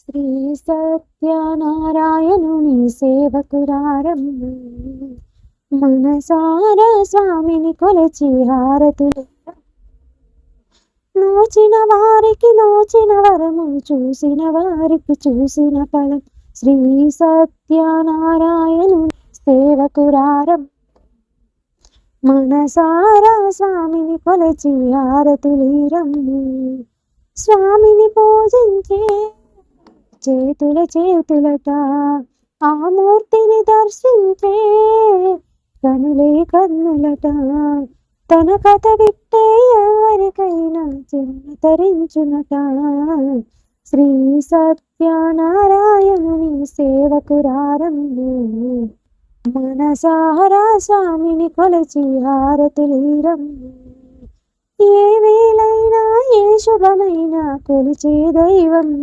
శ్రీ సత్యనారాయణుని సేవకురారమ్మ మనసారా స్వామిని కొలచి హారతులు నోచిన వారికి నోచిన వరము చూసిన వారికి చూసిన ఫలం శ్రీ సత్యనారాయణుని సేవకురారమ్మ మనసారా స్వామిని కొలచి హారతులీరమ్మ స్వామిని పూజించే చేతులట ఆ మూర్తిని దర్శించే కనులే కన్నులట తన కథ విట్టే ఎవరికైనా చిన్నతరించునట శ్రీ సత్యనారాయణుని సేవకురారమ్మ మనసారా స్వామిని కొలచి హారతులీరమ్మ ఏ వేళైనా ఏ శుభమైనా కొలిచే దైవం